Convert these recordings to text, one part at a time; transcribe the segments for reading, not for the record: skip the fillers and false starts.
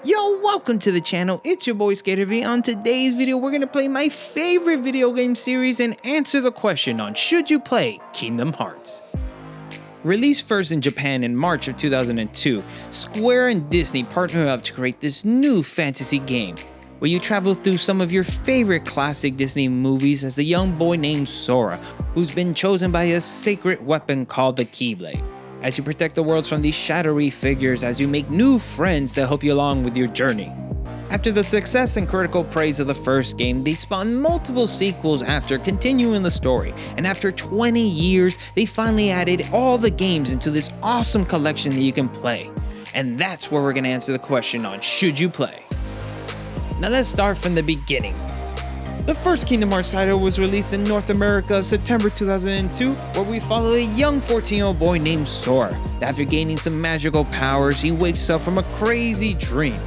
Yo, welcome to the channel. It's your boy Skater V. On today's video, we're gonna play my favorite video game series and answer the question on should you play Kingdom Hearts. Released first in Japan in March of 2002, Square and Disney partnered up to create this new fantasy game where you travel through some of your favorite classic Disney movies as the young boy named Sora, who's been chosen by a sacred weapon called the Keyblade, as you protect the worlds from these shadowy figures as you make new friends to help you along with your journey. After the success and critical praise of the first game, they spawned multiple sequels after continuing the story, and after 20 years, they finally added all the games into this awesome collection that you can play. And that's where we're going to answer the question on should you play. Now let's start from the beginning. The first Kingdom Hearts title was released in North America of September 2002, where we follow a young 14-year-old boy named Sora. After gaining some magical powers, he wakes up from a crazy dream.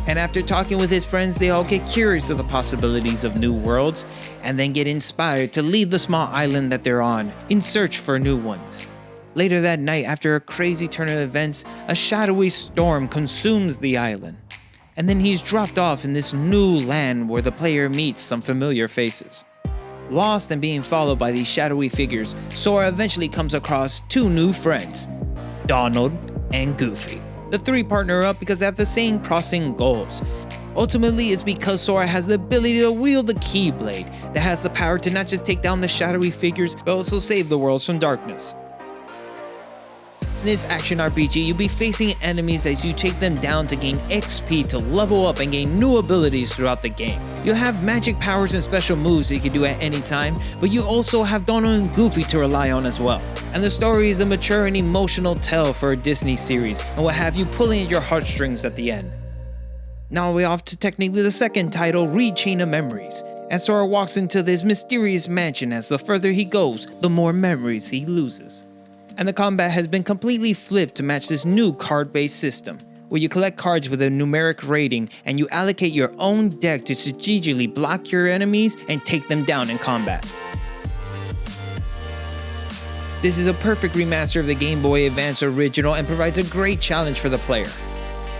And after talking with his friends, they all get curious of the possibilities of new worlds, and then get inspired to leave the small island that they're on, in search for new ones. Later that night, after a crazy turn of events, a shadowy storm consumes the island. And then he's dropped off in this new land where the player meets some familiar faces. Lost and being followed by these shadowy figures, Sora eventually comes across two new friends, Donald and Goofy. The three partner up because they have the same crossing goals. Ultimately, it's because Sora has the ability to wield the Keyblade that has the power to not just take down the shadowy figures, but also save the worlds from darkness. In this action RPG, you'll be facing enemies as you take them down to gain XP to level up and gain new abilities throughout the game. You'll have magic powers and special moves that you can do at any time, but you also have Donald and Goofy to rely on as well. And the story is a mature and emotional tale for a Disney series, and will have you pulling at your heartstrings at the end. Now we're off to technically the second title, Chain of Memories, as Sora walks into this mysterious mansion. As the further he goes, the more memories he loses. And the combat has been completely flipped to match this new card-based system, where you collect cards with a numeric rating and you allocate your own deck to strategically block your enemies and take them down in combat. This is a perfect remaster of the Game Boy Advance original and provides a great challenge for the player.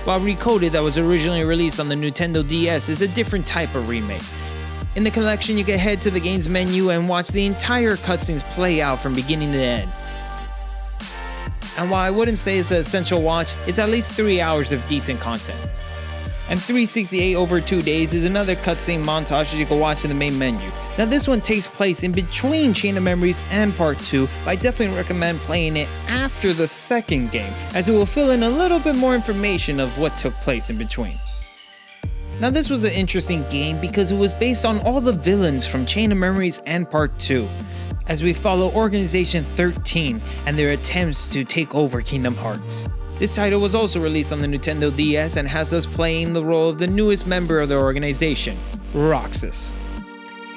While Recoded, that was originally released on the Nintendo DS, is a different type of remake. In the collection, you can head to the game's menu and watch the entire cutscenes play out from beginning to end. And while I wouldn't say it's an essential watch, it's at least 3 hours of decent content. And 368 over 2 days is another cutscene montage that you can watch in the main menu. Now this one takes place in between Chain of Memories and Part 2, but I definitely recommend playing it after the second game, as it will fill in a little bit more information of what took place in between. Now this was an interesting game because it was based on all the villains from Chain of Memories and Part 2. As we follow Organization 13 and their attempts to take over Kingdom Hearts. This title was also released on the Nintendo DS and has us playing the role of the newest member of the organization, Roxas.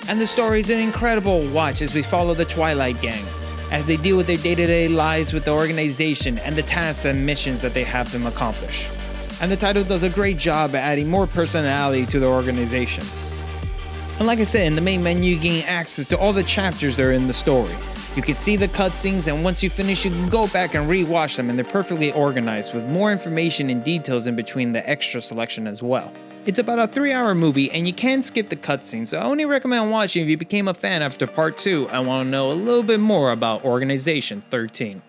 And the story is an incredible watch as we follow the Twilight Gang, as they deal with their day-to-day lives with the organization and the tasks and missions that they have them accomplish. And the title does a great job at adding more personality to the organization. And like I said, in the main menu you gain access to all the chapters that are in the story. You can see the cutscenes, and once you finish you can go back and re-watch them, and they're perfectly organized with more information and details in between the extra selection as well. It's about a 3-hour movie and you can skip the cutscenes, so I only recommend watching if you became a fan after Part 2 and want to know a little bit more about Organization 13.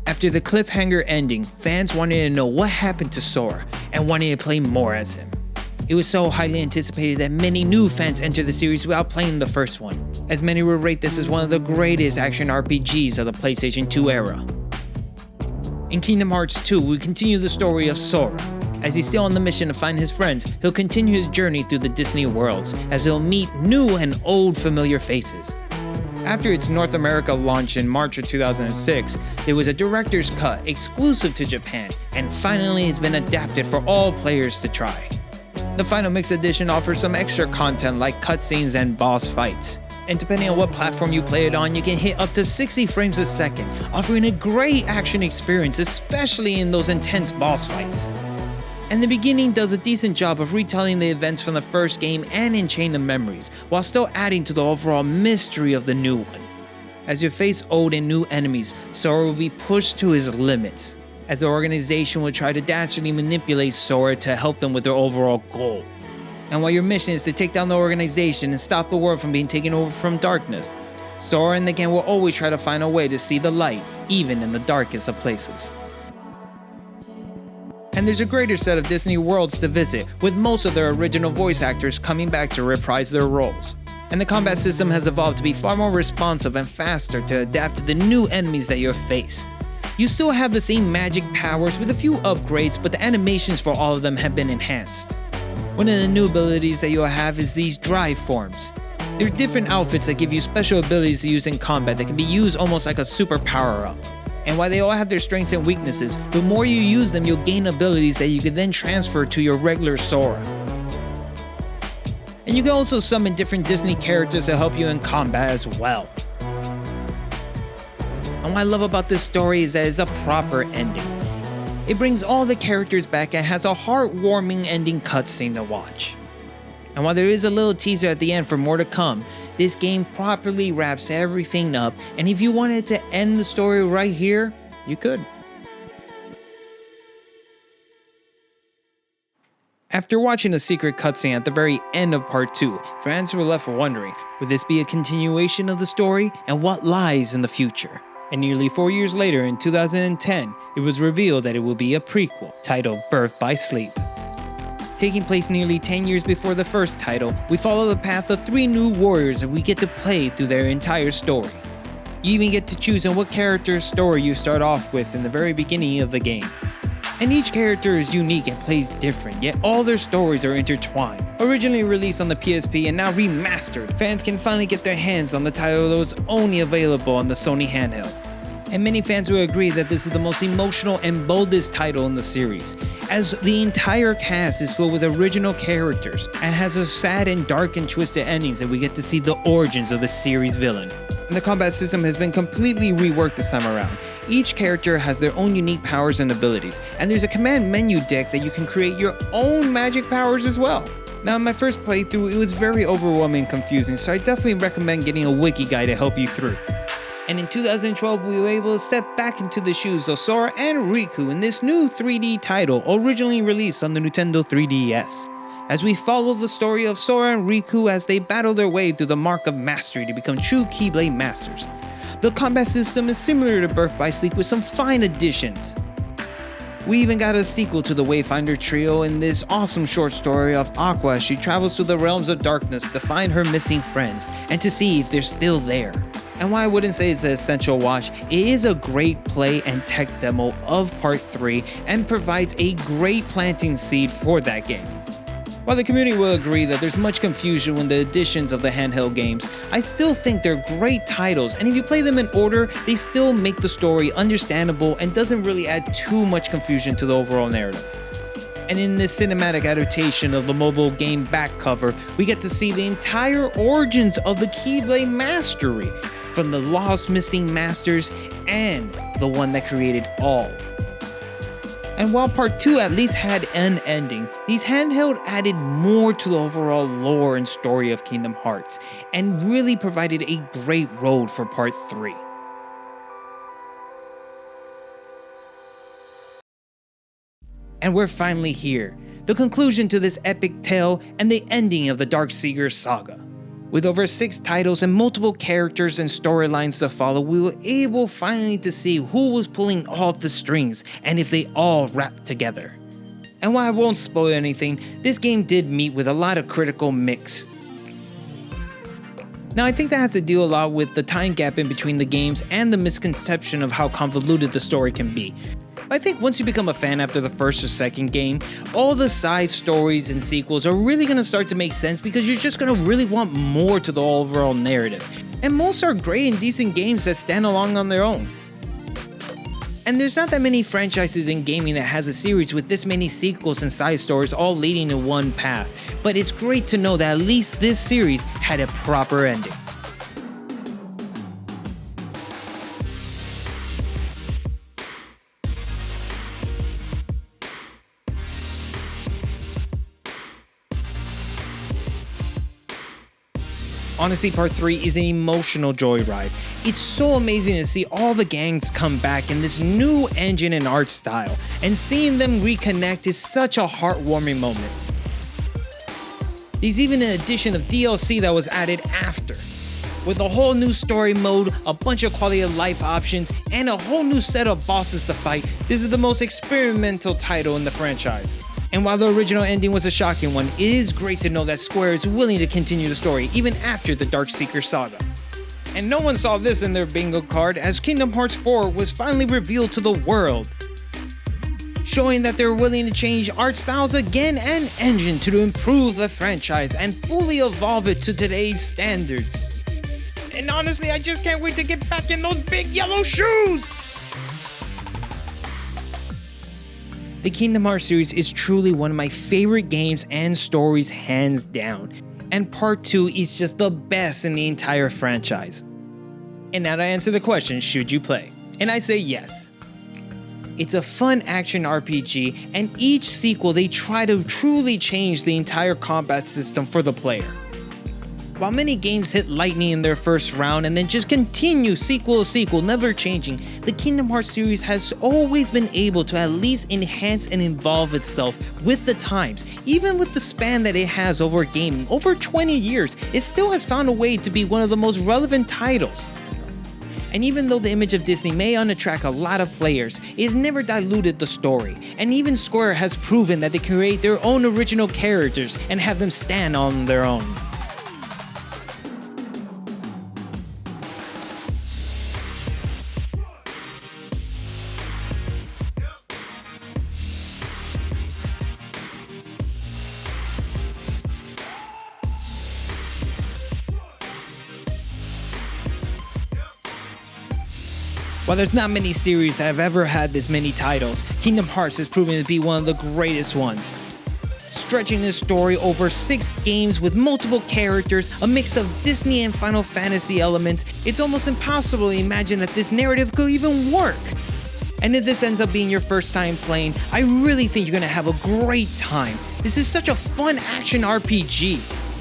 After the cliffhanger ending, fans wanted to know what happened to Sora and wanted to play more as him. It was so highly anticipated that many new fans entered the series without playing the first one, as many would rate this as one of the greatest action RPGs of the PlayStation 2 era. In Kingdom Hearts 2, we continue the story of Sora. As he's still on the mission to find his friends, he'll continue his journey through the Disney worlds, as he'll meet new and old familiar faces. After its North America launch in March of 2006, there was a director's cut exclusive to Japan, and finally it's been adapted for all players to try. The final mix edition offers some extra content like cutscenes and boss fights. And depending on what platform you play it on, you can hit up to 60 frames a second, offering a great action experience, especially in those intense boss fights. And the beginning does a decent job of retelling the events from the first game and in Chain of Memories, while still adding to the overall mystery of the new one. As you face old and new enemies, Sora will be pushed to his limits, as the organization will try to dastardly manipulate Sora to help them with their overall goal. And while your mission is to take down the organization and stop the world from being taken over from darkness, Sora and the gang will always try to find a way to see the light, even in the darkest of places. And there's a greater set of Disney worlds to visit, with most of their original voice actors coming back to reprise their roles. And the combat system has evolved to be far more responsive and faster to adapt to the new enemies that you'll face. You still have the same magic powers with a few upgrades, but the animations for all of them have been enhanced. One of the new abilities that you'll have is these drive forms. They're different outfits that give you special abilities to use in combat that can be used almost like a super power-up. And while they all have their strengths and weaknesses, the more you use them, you'll gain abilities that you can then transfer to your regular Sora. And you can also summon different Disney characters to help you in combat as well. And what I love about this story is that it's a proper ending. It brings all the characters back and has a heartwarming ending cutscene to watch. And while there is a little teaser at the end for more to come, this game properly wraps everything up, and if you wanted to end the story right here, you could. After watching a secret cutscene at the very end of part 2, fans were left wondering, would this be a continuation of the story, and what lies in the future? And nearly 4 years later, in 2010, it was revealed that it will be a prequel, titled Birth by Sleep. Taking place nearly 10 years before the first title, we follow the path of 3 new warriors that we get to play through their entire story. You even get to choose on what character's story you start off with in the very beginning of the game. And each character is unique and plays different, yet all their stories are intertwined. Originally released on the PSP and now remastered, fans can finally get their hands on the title that was only available on the Sony handheld. And many fans will agree that this is the most emotional and boldest title in the series, as the entire cast is filled with original characters and has a sad and dark and twisted endings that we get to see the origins of the series villain. And the combat system has been completely reworked this time around. Each character has their own unique powers and abilities, and there's a command menu deck that you can create your own magic powers as well. Now in my first playthrough, it was very overwhelming and confusing, so I definitely recommend getting a wiki guide to help you through. And in 2012, we were able to step back into the shoes of Sora and Riku in this new 3D title originally released on the Nintendo 3DS. As we follow the story of Sora and Riku as they battle their way through the Mark of Mastery to become true Keyblade Masters. The combat system is similar to Birth by Sleep with some fine additions. We even got a sequel to the Wayfinder trio in this awesome short story of Aqua as she travels through the realms of darkness to find her missing friends and to see if they're still there. And while I wouldn't say it's an essential watch, it is a great play and tech demo of part 3 and provides a great planting seed for that game. While the community will agree that there's much confusion when the additions of the handheld games, I still think they're great titles, and if you play them in order, they still make the story understandable and doesn't really add too much confusion to the overall narrative. And in this cinematic adaptation of the mobile game back cover, we get to see the entire origins of the Keyblade Mastery, from the lost missing masters and the one that created all. And while part 2 at least had an ending, these handheld added more to the overall lore and story of Kingdom Hearts, and really provided a great road for part 3. And we're finally here, the conclusion to this epic tale and the ending of the Darkseeker saga. With over 6 titles and multiple characters and storylines to follow, we were able finally to see who was pulling all the strings and if they all wrapped together. And while I won't spoil anything, this game did meet with a lot of critical mix. Now I think that has to do a lot with the time gap in between the games and the misconception of how convoluted the story can be. I think once you become a fan after the first or second game, all the side stories and sequels are really going to start to make sense because you're just going to really want more to the overall narrative. And most are great and decent games that stand alone on their own. And there's not that many franchises in gaming that has a series with this many sequels and side stories all leading to one path, but it's great to know that at least this series had a proper ending. Honestly, part 3 is an emotional joyride, It's so amazing to see all the gangs come back in this new engine and art style, and seeing them reconnect is such a heartwarming moment. There's even an addition of DLC that was added after, with a whole new story mode, a bunch of quality of life options, and a whole new set of bosses to fight. This is the most experimental title in the franchise. And while the original ending was a shocking one, it is great to know that Square is willing to continue the story even after the Darkseeker saga. And no one saw this in their bingo card, as Kingdom Hearts 4 was finally revealed to the world, showing that they're willing to change art styles again and engine to improve the franchise and fully evolve it to today's standards. And honestly, I just can't wait to get back in those big yellow shoes! The Kingdom Hearts series is truly one of my favorite games and stories, hands down. And Part 2 is just the best in the entire franchise. And now to answer the question, should you play? And I say yes. It's a fun action RPG, and each sequel they try to truly change the entire combat system for the player. While many games hit lightning in their first round and then just continue sequel to sequel, never changing, the Kingdom Hearts series has always been able to at least enhance and evolve itself with the times. Even with the span that it has over gaming, over 20 years, it still has found a way to be one of the most relevant titles. And even though the image of Disney may unattract a lot of players, it has never diluted the story. And even Square has proven that they can create their own original characters and have them stand on their own. While there's not many series that have ever had this many titles, Kingdom Hearts has proven to be one of the greatest ones. Stretching this story over 6 games with multiple characters, a mix of Disney and Final Fantasy elements, it's almost impossible to imagine that this narrative could even work. And if this ends up being your first time playing, I really think you're gonna have a great time. This is such a fun action RPG.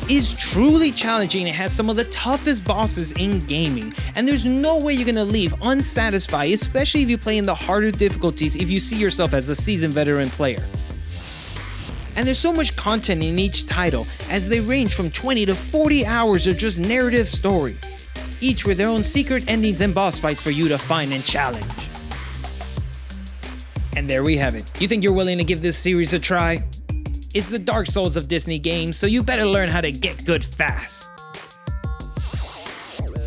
Is truly challenging and has some of the toughest bosses in gaming, and there's no way you're gonna leave unsatisfied, especially if you play in the harder difficulties if you see yourself as a seasoned veteran player. And there's so much content in each title, as they range from 20 to 40 hours of just narrative story, each with their own secret endings and boss fights for you to find and challenge. And there we have it. You think you're willing to give this series a try? It's the Dark Souls of Disney games, so you better learn how to get good fast.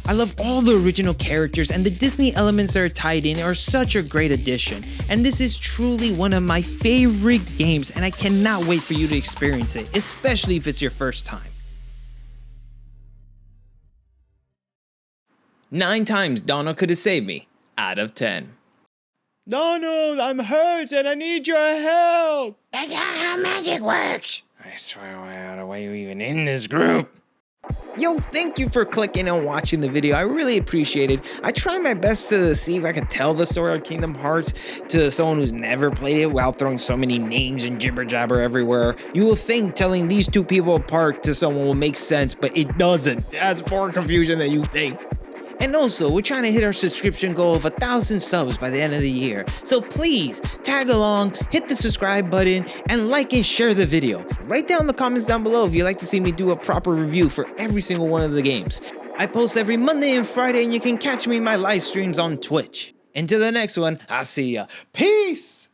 I love all the original characters, and the Disney elements that are tied in are such a great addition. And this is truly one of my favorite games, and I cannot wait for you to experience it, especially if it's your first time. 9 times Donald could have saved me, out of 10. Donald, I'm hurt and I need your help! That's not how magic works! I swear, why are you even in this group? Yo, thank you for clicking and watching the video. I really appreciate it. I try my best to see if I can tell the story of Kingdom Hearts to someone who's never played it without throwing so many names and jibber jabber everywhere. You will think telling these two people apart to someone will make sense, but it doesn't. That's more confusion than you think. And also, we're trying to hit our subscription goal of 1,000 subs by the end of the year. So please, tag along, hit the subscribe button, and like and share the video. Write down in the comments down below if you'd like to see me do a proper review for every single one of the games. I post every Monday and Friday, and you can catch me in my live streams on Twitch. Until the next one, I'll see ya. Peace!